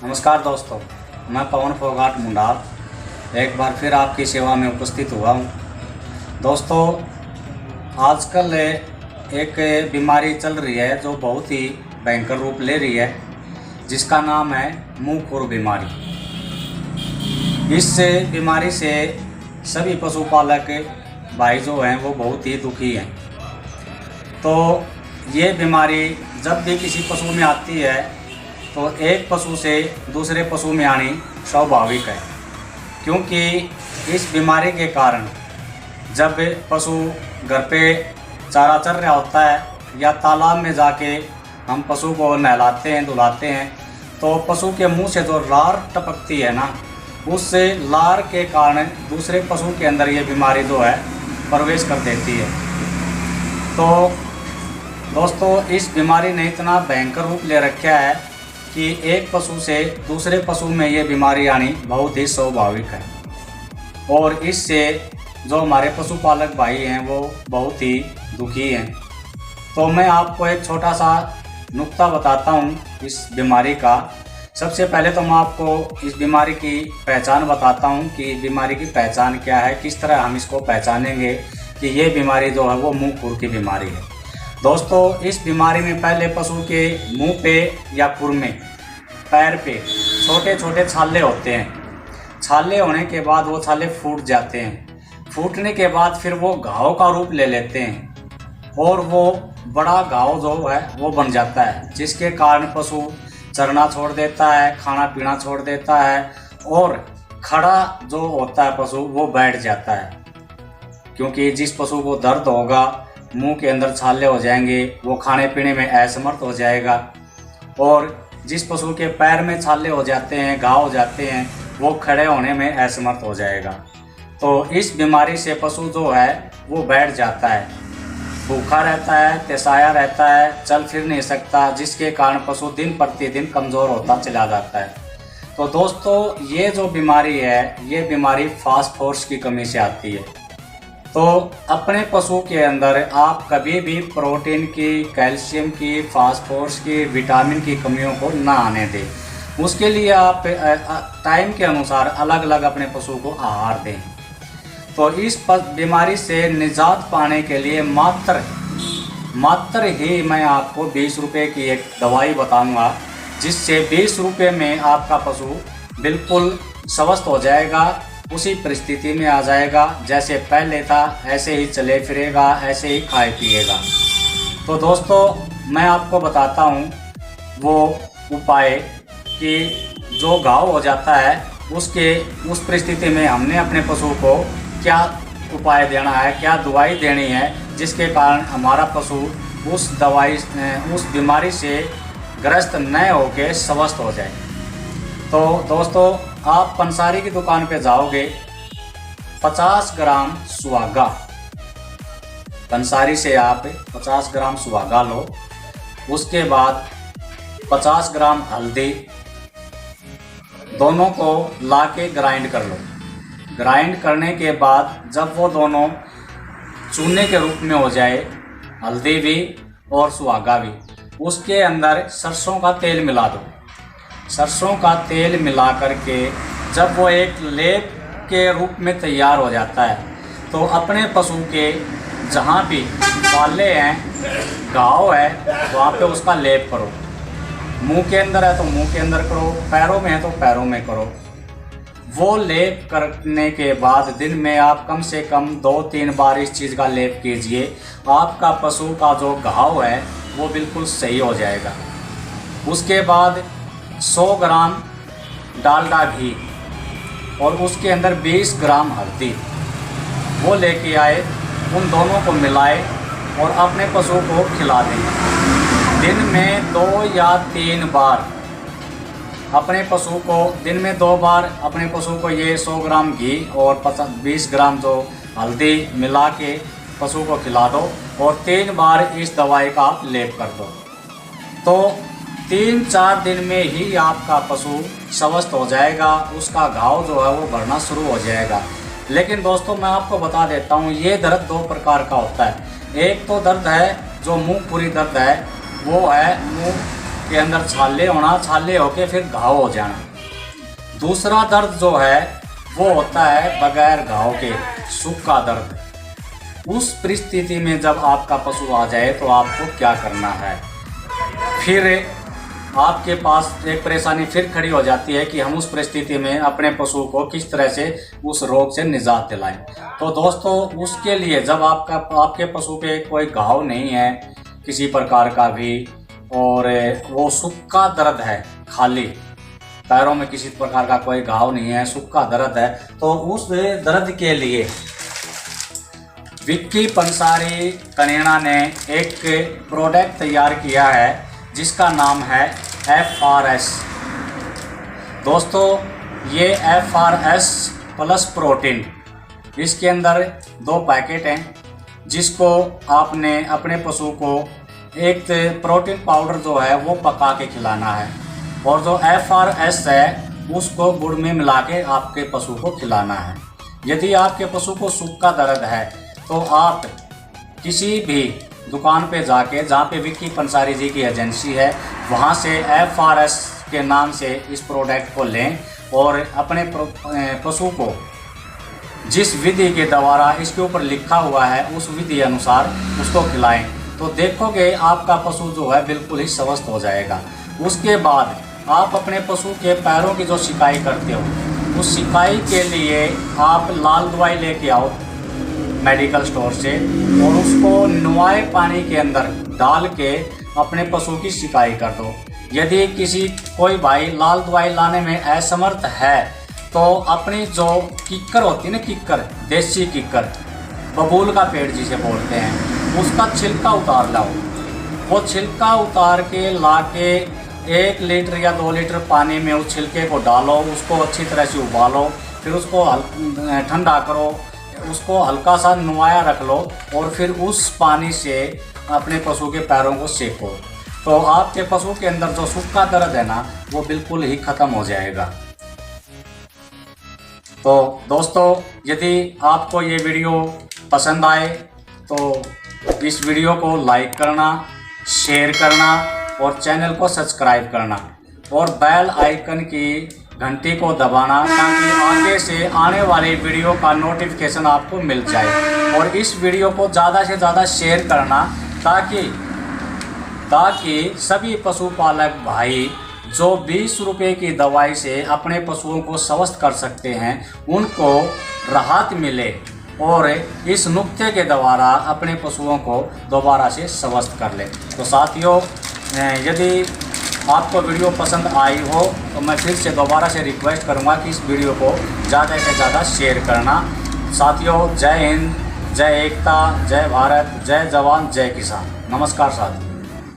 नमस्कार दोस्तों, मैं पवन फोगाट मुंडाल एक बार फिर आपकी सेवा में उपस्थित हुआ हूँ। दोस्तों, आजकल एक बीमारी चल रही है जो बहुत ही भयंकर रूप ले रही है, जिसका नाम है मुंह खुर बीमारी। इस बीमारी से सभी पशुपालक भाई जो हैं वो बहुत ही दुखी हैं। तो ये बीमारी जब भी किसी पशु में आती है तो एक पशु से दूसरे पशु में आनी स्वाभाविक है, क्योंकि इस बीमारी के कारण जब पशु घर पे चारा चर रहा होता है या तालाब में जाके हम पशु को नहलाते हैं धुलाते हैं, तो पशु के मुंह से जो लार टपकती है ना, उस लार के कारण दूसरे पशु के अंदर ये बीमारी जो है प्रवेश कर देती है। तो दोस्तों, इस बीमारी ने इतना भयंकर रूप ले रखा है कि एक पशु से दूसरे पशु में ये बीमारी आनी बहुत ही स्वाभाविक है, और इससे जो हमारे पशुपालक भाई हैं वो बहुत ही दुखी हैं। तो मैं आपको एक छोटा सा नुक्ता बताता हूँ इस बीमारी का। सबसे पहले तो मैं आपको इस बीमारी की पहचान बताता हूँ कि बीमारी की पहचान क्या है, किस तरह हम इसको पहचानेंगे कि ये बीमारी जो है वो मुंह खुर की बीमारी है। दोस्तों, इस बीमारी में पहले पशु के मुंह पे या खुर में, पैर पे छोटे छोटे छाले होते हैं। छाले होने के बाद वो छाले फूट जाते हैं। फूटने के बाद फिर वो घाव का रूप ले लेते हैं और वो बड़ा घाव जो है वो बन जाता है, जिसके कारण पशु चरना छोड़ देता है, खाना पीना छोड़ देता है, और खड़ा जो होता है पशु वो बैठ जाता है। क्योंकि जिस पशु को दर्द होगा, मुंह के अंदर छाले हो जाएंगे, वो खाने पीने में असमर्थ हो जाएगा, और जिस पशु के पैर में छाले हो जाते हैं, घाव हो जाते हैं, वो खड़े होने में असमर्थ हो जाएगा। तो इस बीमारी से पशु जो है वो बैठ जाता है, भूखा रहता है, तेसाया रहता है, चल फिर नहीं सकता, जिसके कारण पशु दिन प्रतिदिन कमज़ोर होता चला जाता है। तो दोस्तों, ये जो बीमारी है, ये बीमारी फास्फोरस की कमी से आती है। तो अपने पशु के अंदर आप कभी भी प्रोटीन की, कैल्शियम की, फास्फोरस की, विटामिन की कमियों को ना आने दें। उसके लिए आप टाइम के अनुसार अलग अलग अपने पशु को आहार दें। तो इस बीमारी से निजात पाने के लिए मात्र ही मैं आपको 20 रुपये की एक दवाई बताऊंगा, जिससे 20 रुपये में आपका पशु बिल्कुल स्वस्थ हो जाएगा, उसी परिस्थिति में आ जाएगा जैसे पहले था, ऐसे ही चले फिरेगा, ऐसे ही खाए पिएगा। तो दोस्तों, मैं आपको बताता हूँ वो उपाय कि जो घाव हो जाता है उस परिस्थिति में हमने अपने पशु को क्या उपाय देना है, क्या दवाई देनी है, जिसके कारण हमारा पशु उस बीमारी से ग्रस्त न होकर स्वस्थ हो जाए। तो दोस्तों, आप पंसारी की दुकान पे जाओगे, 50 ग्राम सुहागा, पंसारी से आप 50 ग्राम सुहागा लो। उसके बाद 50 ग्राम हल्दी, दोनों को लाके ग्राइंड कर लो। ग्राइंड करने के बाद जब वो दोनों चूने के रूप में हो जाए, हल्दी भी और सुहागा भी, उसके अंदर सरसों का तेल मिला दो। सरसों का तेल मिला करके जब वो एक लेप के रूप में तैयार हो जाता है, तो अपने पशु के जहाँ भी बाले हैं, घाव है, वहाँ पे उसका लेप करो। मुंह के अंदर है तो मुंह के अंदर करो, पैरों में है तो पैरों में करो। वो लेप करने के बाद दिन में आप कम से कम 2-3 बार इस चीज़ का लेप कीजिए। आपका पशु का जो घाव है वो बिल्कुल सही हो जाएगा। उसके बाद 100 ग्राम डालडा घी और उसके अंदर 20 ग्राम हल्दी वो लेके आए, उन दोनों को मिलाए और अपने पशु को खिला दें। दिन में 2 या 3 बार अपने पशु को, दिन में 2 बार अपने पशु को ये 100 ग्राम घी और 20 ग्राम जो हल्दी मिला के पशु को खिला दो, और 3 बार इस दवाई का आप लेप कर दो। तो 3-4 दिन में ही आपका पशु स्वस्थ हो जाएगा, उसका घाव जो है वो भरना शुरू हो जाएगा। लेकिन दोस्तों, मैं आपको बता देता हूँ, ये दर्द 2 प्रकार का होता है। एक तो दर्द है जो मुंह खुरी दर्द है, वो है मुंह के अंदर छाले होना, छाले होके फिर घाव हो जाना। दूसरा दर्द जो है वो होता है बगैर घाव के, सूखा दर्द। उस परिस्थिति में जब आपका पशु आ जाए तो आपको क्या करना है, फिर आपके पास एक परेशानी फिर खड़ी हो जाती है कि हम उस परिस्थिति में अपने पशु को किस तरह से उस रोग से निजात दिलाएं। तो दोस्तों, उसके लिए जब आपके पशु पे कोई घाव नहीं है किसी प्रकार का भी, और वो सूखा दर्द है, खाली पैरों में किसी प्रकार का कोई घाव नहीं है, सूखा दर्द है, तो उस दर्द के लिए विक्की पंसारी कनेडा ने एक प्रोडक्ट तैयार किया है जिसका नाम है FRS। दोस्तों, ये FRS प्लस प्रोटीन, इसके अंदर 2 पैकेट हैं, जिसको आपने अपने पशु को एक प्रोटीन पाउडर जो है वो पका के खिलाना है, और जो FRS है उसको गुड़ में मिला के आपके पशु को खिलाना है। यदि आपके पशु को सूखा दर्द है तो आप किसी भी दुकान पे जाके, जहाँ पे विक्की पंसारी जी की एजेंसी है, वहाँ से FRS के नाम से इस प्रोडक्ट को लें और अपने पशु को जिस विधि के द्वारा इसके ऊपर लिखा हुआ है उस विधि अनुसार उसको खिलाएं। तो देखोगे आपका पशु जो है बिल्कुल ही स्वस्थ हो जाएगा। उसके बाद आप अपने पशु के पैरों की जो सिकाई करते हो, उस सिकाई के लिए आप लाल दवाई लेके आओ मेडिकल स्टोर से, और उसको नुआए पानी के अंदर डाल के अपने पशु की सिकाई कर दो। यदि कोई भाई लाल दवाई लाने में असमर्थ है तो अपनी जो किक्कर होती है ना, किक्कर, देसी किक्कर, बबूल का पेड़ जिसे बोलते हैं, उसका छिलका उतार लाओ। वो छिलका उतार के ला के 1 लीटर या 2 लीटर पानी में उस छिलके को डालो, उसको अच्छी तरह से उबालो, फिर उसको ठंडा करो, उसको हल्का सा नुआया रख लो, और फिर उस पानी से अपने पशु के पैरों को सेको, तो आपके पशु के अंदर जो सूखा दर्द है ना वो बिल्कुल ही ख़त्म हो जाएगा। तो दोस्तों, यदि आपको ये वीडियो पसंद आए तो इस वीडियो को लाइक करना, शेयर करना और चैनल को सब्सक्राइब करना, और बेल आइकन की घंटी को दबाना, ताकि आगे से आने वाली वीडियो का नोटिफिकेशन आपको मिल जाए। और इस वीडियो को ज़्यादा से ज़्यादा शेयर करना, ताकि सभी पशुपालक भाई जो 20 रुपये की दवाई से अपने पशुओं को स्वस्थ कर सकते हैं, उनको राहत मिले और इस नुक्ते के द्वारा अपने पशुओं को दोबारा से स्वस्थ कर ले। तो साथियों, यदि आपको वीडियो पसंद आई हो तो मैं फिर से दोबारा से रिक्वेस्ट करूंगा कि इस वीडियो को ज़्यादा से ज़्यादा शेयर करना। साथियों, जय हिंद, जय एकता, जय भारत, जय जवान, जय किसान। नमस्कार साथियों।